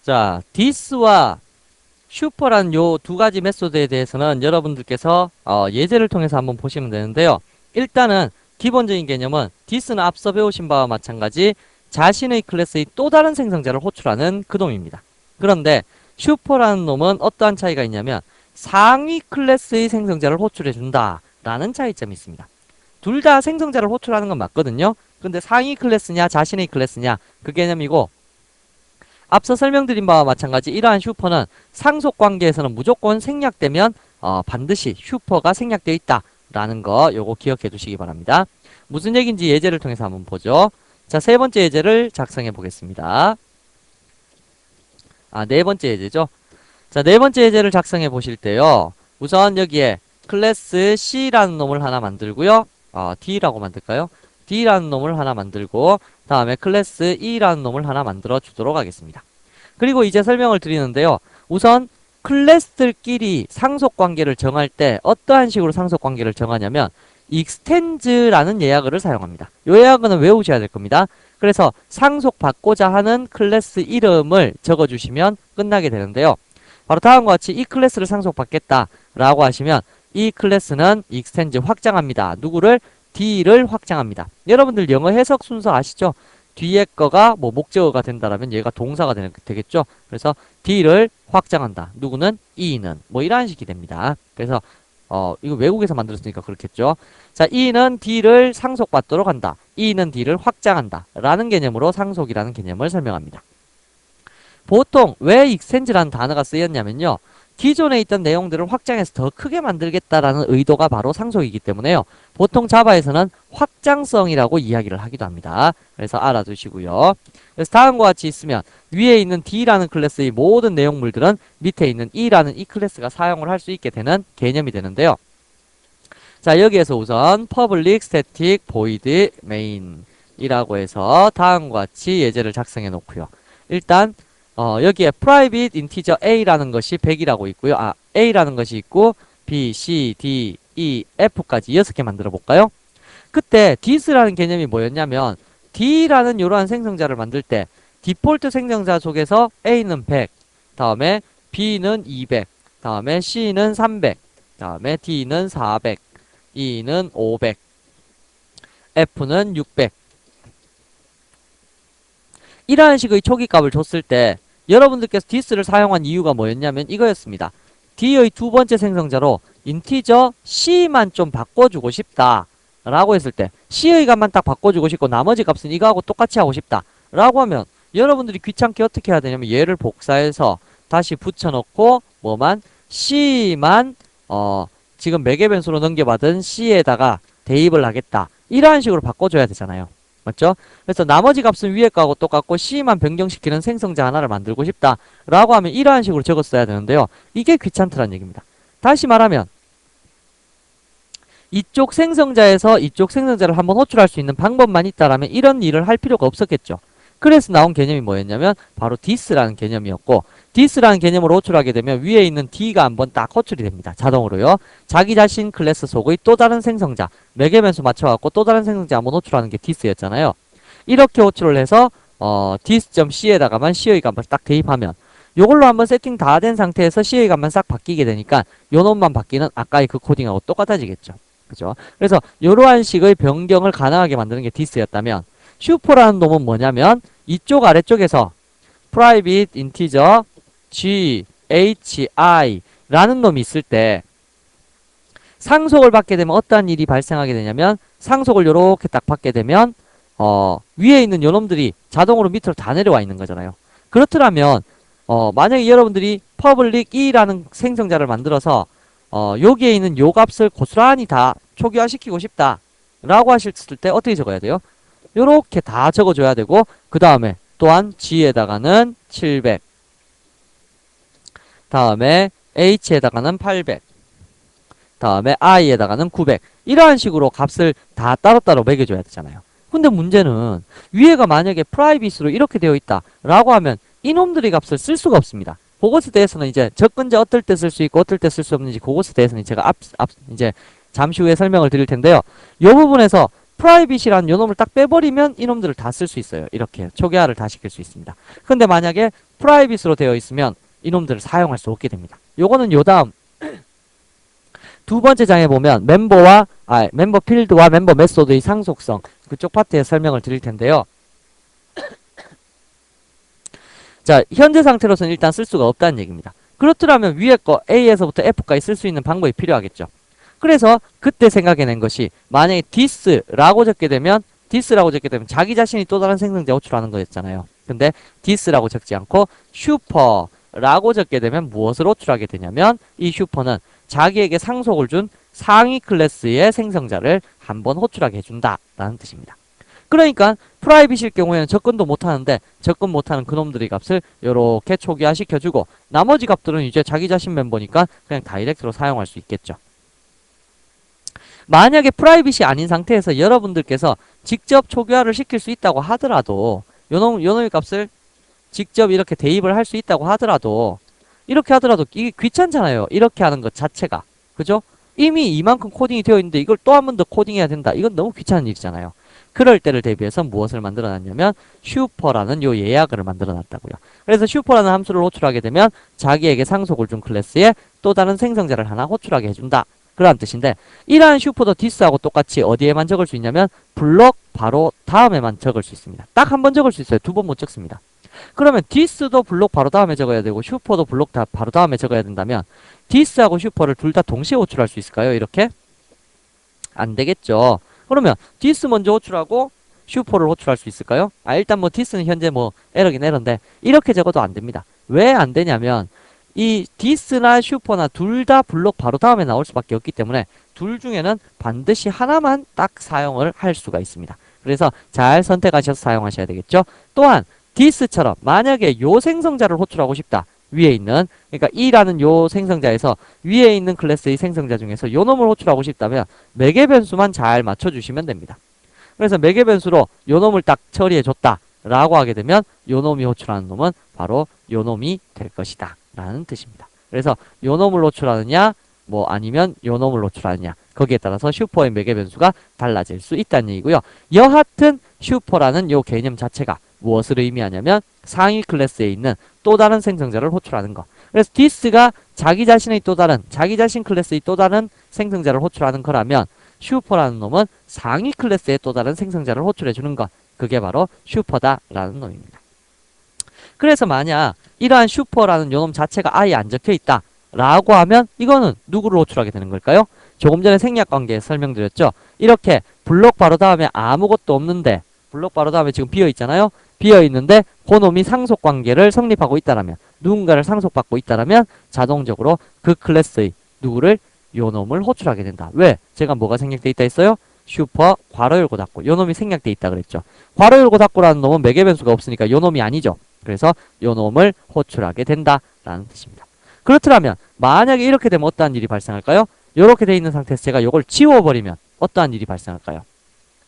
자, this와 슈퍼라는 요 두 가지 메소드에 대해서는 여러분들께서 예제를 통해서 한번 보시면 되는데요. 일단은 기본적인 개념은 this는 앞서 배우신 바와 마찬가지 자신의 클래스의 또 다른 생성자를 호출하는 그 놈입니다. 그런데 슈퍼라는 놈은 어떠한 차이가 있냐면 상위 클래스의 생성자를 호출해준다 라는 차이점이 있습니다. 둘 다 생성자를 호출하는 건 맞거든요. 근데 상위 클래스냐 자신의 클래스냐 그 개념이고, 앞서 설명드린 바와 마찬가지 이러한 슈퍼는 상속 관계에서는 무조건 생략되면 반드시 슈퍼가 생략되어 있다 라는 거 요거 기억해 두시기 바랍니다. 무슨 얘기인지 예제를 통해서 한번 보죠. 자, 세 번째 예제를 작성해 보겠습니다. 네 번째 예제죠. 자, 네 번째 예제를 작성해 보실 때요. 우선 여기에 클래스 C라는 놈을 하나 만들고요. D라고 만들까요? D라는 놈을 하나 만들고 다음에 클래스 E라는 놈을 하나 만들어 주도록 하겠습니다. 그리고 이제 설명을 드리는데요. 우선 클래스들끼리 상속관계를 정할 때 어떠한 식으로 상속관계를 정하냐면 extens라는 예약어를 사용합니다. 이 예약어는 외우셔야 될 겁니다. 그래서 상속받고자 하는 클래스 이름을 적어주시면 끝나게 되는데요. 바로 다음과 같이 이 클래스를 상속받겠다 라고 하시면 이 클래스는 extends 확장합니다. 누구를? D를 확장합니다. 여러분들 영어 해석 순서 아시죠? 뒤에 거가 뭐 목적어가 된다라면 얘가 동사가 되겠죠? 그래서 D를 확장한다. 누구는? E는. 뭐 이런 식이 됩니다. 그래서 이거 외국에서 만들었으니까 그렇겠죠? 자, E는 D를 상속받도록 한다. E는 D를 확장한다. 라는 개념으로 상속이라는 개념을 설명합니다. 보통 왜 extend라는 단어가 쓰였냐면요. 기존에 있던 내용들을 확장해서 더 크게 만들겠다라는 의도가 바로 상속이기 때문에요. 보통 자바에서는 확장성이라고 이야기를 하기도 합니다. 그래서 알아두시고요. 그래서 다음과 같이 있으면 위에 있는 D라는 클래스의 모든 내용물들은 밑에 있는 E라는 이 클래스가 사용을 할 수 있게 되는 개념이 되는데요. 자, 여기에서 우선 public static void main 이라고 해서 다음과 같이 예제를 작성해 놓고요. 일단 여기에 private integer a라는 것이 100이라고 있고요. a라는 것이 있고 b, c, d, e, f까지 6개 만들어 볼까요? 그때 this라는 개념이 뭐였냐면 d라는 이러한 생성자를 만들 때 디폴트 생성자 속에서 a는 100, 다음에 b는 200, 다음에 c는 300, 다음에 d는 400, e는 500, f는 600. 이러한 식의 초기값을 줬을 때 여러분들께서 this를 사용한 이유가 뭐였냐면 이거였습니다. d의 두 번째 생성자로 인티저 c만 좀 바꿔주고 싶다 라고 했을 때 c의 값만 딱 바꿔주고 싶고 나머지 값은 이거하고 똑같이 하고 싶다 라고 하면 여러분들이 귀찮게 어떻게 해야 되냐면 얘를 복사해서 다시 붙여넣고 뭐만 c만 지금 매개 변수로 넘겨받은 c에다가 대입을 하겠다 이러한 식으로 바꿔줘야 되잖아요. 맞죠? 그래서 나머지 값은 위에 거하고 똑같고 C만 변경시키는 생성자 하나를 만들고 싶다 라고 하면 이러한 식으로 적었어야 되는데요. 이게 귀찮더란 얘기입니다. 다시 말하면 이쪽 생성자에서 이쪽 생성자를 한번 호출할 수 있는 방법만 있다라면 이런 일을 할 필요가 없었겠죠. 그래서 나온 개념이 뭐였냐면 바로 this라는 개념이었고, this라는 개념으로 호출하게 되면 위에 있는 D가 한번 딱 호출이 됩니다. 자동으로요. 자기 자신 클래스 속의 또 다른 생성자, 매개 변수 맞춰갖고 또 다른 생성자 한번 호출하는 게 this였잖아요. 이렇게 호출을 해서 this.c에다가만 C의 값을 딱 대입하면 요걸로 한번 세팅 다 된 상태에서 C의 값만 싹 바뀌게 되니까 요 놈만 바뀌는 아까의 그 코딩하고 똑같아지겠죠. 그죠? 그래서 이러한 식의 변경을 가능하게 만드는 게 this였다면 슈퍼라는 놈은 뭐냐면 이쪽 아래쪽에서 private integer g, h, i 라는 놈이 있을 때 상속을 받게 되면 어떠한 일이 발생하게 되냐면 상속을 요렇게 딱 받게 되면 위에 있는 요 놈들이 자동으로 밑으로 다 내려와 있는 거잖아요. 그렇더라면 만약에 여러분들이 public e라는 생성자를 만들어서 여기에 있는 요 값을 고스란히 다 초기화시키고 싶다 라고 하셨을 때 어떻게 적어야 돼요? 요렇게 다 적어줘야 되고 그 다음에 또한 G에다가는 700 다음에 H에다가는 800 다음에 I에다가는 900 이러한 식으로 값을 다 따로따로 매겨줘야 되잖아요. 근데 문제는 위에가 만약에 프라이빗으로 이렇게 되어 있다 라고 하면 이놈들의 값을 쓸 수가 없습니다. 그것에 대해서는 이제 접근자 어떨 때 쓸 수 있고 어떨 때 쓸 수 없는지 그것에 대해서는 제가 이제 잠시 후에 설명을 드릴 텐데요. 이 부분에서 프라이빗이라는 요놈을 딱 빼버리면 이놈들을 다 쓸 수 있어요. 이렇게 초기화를 다 시킬 수 있습니다. 근데 만약에 프라이빗으로 되어 있으면 이놈들을 사용할 수 없게 됩니다. 요거는 요 다음 두 번째 장에 보면 멤버 필드와 멤버 메소드의 상속성 그쪽 파트에 설명을 드릴 텐데요. 자, 현재 상태로서는 일단 쓸 수가 없다는 얘기입니다. 그렇더라면 위에 거 A에서부터 F까지 쓸 수 있는 방법이 필요하겠죠. 그래서 그때 생각해낸 것이 만약에 this라고 적게 되면 자기 자신이 또 다른 생성자 호출하는 거였잖아요. 근데 this라고 적지 않고 슈퍼라고 적게 되면 무엇을 호출하게 되냐면 이 슈퍼는 자기에게 상속을 준 상위 클래스의 생성자를 한번 호출하게 해준다라는 뜻입니다. 그러니까 프라이빗일 경우에는 접근도 못하는데 접근 못하는 그놈들의 값을 이렇게 초기화 시켜주고 나머지 값들은 이제 자기 자신 멤버니까 그냥 다이렉트로 사용할 수 있겠죠. 만약에 프라이빗이 아닌 상태에서 여러분들께서 직접 초기화를 시킬 수 있다고 하더라도 요놈의 값을 직접 이렇게 대입을 할 수 있다고 하더라도 이렇게 하더라도 이게 귀찮잖아요. 이렇게 하는 것 자체가. 그죠? 이미 이만큼 코딩이 되어 있는데 이걸 또 한 번 더 코딩해야 된다. 이건 너무 귀찮은 일이잖아요. 그럴 때를 대비해서 무엇을 만들어 놨냐면 슈퍼라는 요 예약을 만들어 놨다고요. 그래서 슈퍼라는 함수를 호출하게 되면 자기에게 상속을 준 클래스에 또 다른 생성자를 하나 호출하게 해준다. 그런 뜻인데 이러한 슈퍼도 this하고 똑같이 어디에만 적을 수 있냐면 블록 바로 다음에만 적을 수 있습니다. 딱 한 번 적을 수 있어요. 두 번 못 적습니다. 그러면 this도 블록 바로 다음에 적어야 되고 슈퍼도 블록 바로 다음에 적어야 된다면 this하고 슈퍼를 둘 다 동시에 호출할 수 있을까요? 이렇게? 안 되겠죠. 그러면 this 먼저 호출하고 슈퍼를 호출할 수 있을까요? 일단 뭐 this는 현재 뭐 에러긴 에러인데 이렇게 적어도 안 됩니다. 왜 안 되냐면 이 this나 슈퍼나 둘 다 블록 바로 다음에 나올 수밖에 없기 때문에 둘 중에는 반드시 하나만 딱 사용을 할 수가 있습니다. 그래서 잘 선택하셔서 사용하셔야 되겠죠. 또한 this처럼 만약에 요 생성자를 호출하고 싶다. 위에 있는 그러니까 E라는 요 생성자에서 위에 있는 클래스의 생성자 중에서 요 놈을 호출하고 싶다면 매개 변수만 잘 맞춰주시면 됩니다. 그래서 매개 변수로 요 놈을 딱 처리해줬다 라고 하게 되면 요 놈이 호출하는 놈은 바로 요 놈이 될 것이다 라는 뜻입니다. 그래서 요 놈을 호출하느냐 뭐 아니면 요 놈을 호출하느냐 거기에 따라서 슈퍼의 매개 변수가 달라질 수 있다는 얘기고요. 여하튼 슈퍼라는 요 개념 자체가 무엇을 의미하냐면 상위 클래스에 있는 또 다른 생성자를 호출하는 거. 그래서 this가 자기 자신 클래스의 또 다른 생성자를 호출하는 거라면 슈퍼라는 놈은 상위 클래스의 또 다른 생성자를 호출해 주는 것. 그게 바로 슈퍼다라는 놈입니다. 그래서 만약 이러한 슈퍼라는 요놈 자체가 아예 안 적혀 있다 라고 하면 이거는 누구를 호출하게 되는 걸까요? 조금 전에 생략 관계 설명드렸죠. 이렇게 블록 바로 다음에 아무것도 없는데 블록 바로 다음에 지금 비어 있잖아요. 비어 있는데 그놈이 상속 관계를 성립하고 있다라면 누군가를 상속받고 있다라면 자동적으로 그 클래스의 누구를 요놈을 호출하게 된다. 왜? 제가 뭐가 생략돼 있다 했어요? 슈퍼 괄호 열고 닫고 요놈이 생략돼 있다 그랬죠. 괄호 열고 닫고라는 놈은 매개 변수가 없으니까 요놈이 아니죠. 그래서 요놈을 호출하게 된다라는 뜻입니다. 그렇더라면 만약에 이렇게 되면 어떠한 일이 발생할까요? 이렇게 돼 있는 상태에서 제가 요걸 지워버리면 어떠한 일이 발생할까요?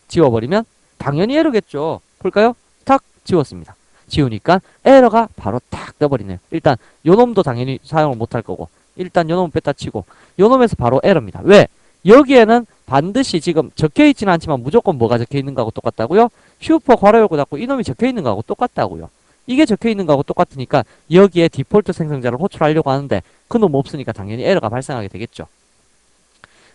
지워버리면 당연히 에러겠죠. 볼까요? 탁 지웠습니다. 지우니까 에러가 바로 딱 떠버리네요. 일단 요놈도 당연히 사용을 못할 거고 일단 요놈 뺐다 치고 요놈에서 바로 에러입니다. 왜? 여기에는 반드시 지금 적혀있지는 않지만 무조건 뭐가 적혀있는 거하고 똑같다고요? 슈퍼 괄호 열고 닫고 이놈이 적혀있는 거하고 똑같다고요. 이게 적혀있는 거하고 똑같으니까 여기에 디폴트 생성자를 호출하려고 하는데 그놈 없으니까 당연히 에러가 발생하게 되겠죠.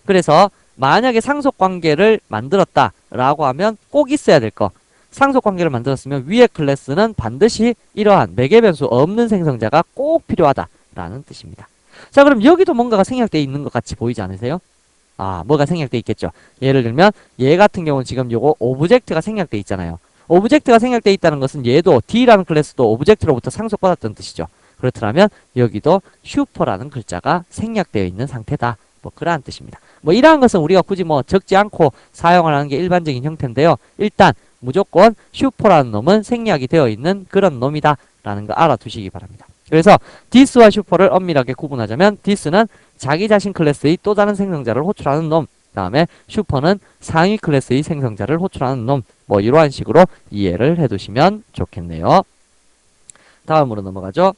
그래서 만약에 상속관계를 만들었다라고 하면 꼭 있어야 될 거. 상속관계를 만들었으면 위의 클래스는 반드시 이러한 매개 변수 없는 생성자가 꼭 필요하다라는 뜻입니다. 자, 그럼 여기도 뭔가가 생략되어 있는 것 같이 보이지 않으세요? 뭐가 생략되어 있겠죠. 예를 들면 얘 같은 경우는 지금 요거 오브젝트가 생략되어 있잖아요. 오브젝트가 생략되어 있다는 것은 얘도 D라는 클래스도 오브젝트로부터 상속받았던 뜻이죠. 그렇다면 여기도 슈퍼라는 글자가 생략되어 있는 상태다. 뭐 그러한 뜻입니다. 뭐 이러한 것은 우리가 굳이 뭐 적지 않고 사용하는 게 일반적인 형태인데요. 일단 무조건 슈퍼라는 놈은 생략이 되어 있는 그런 놈이다 라는 거 알아두시기 바랍니다. 그래서 this와 슈퍼를 엄밀하게 구분하자면 this는 자기 자신 클래스의 또 다른 생성자를 호출하는 놈, 다음에 슈퍼는 상위 클래스의 생성자를 호출하는 놈, 뭐 이러한 식으로 이해를 해두시면 좋겠네요. 다음으로 넘어가죠.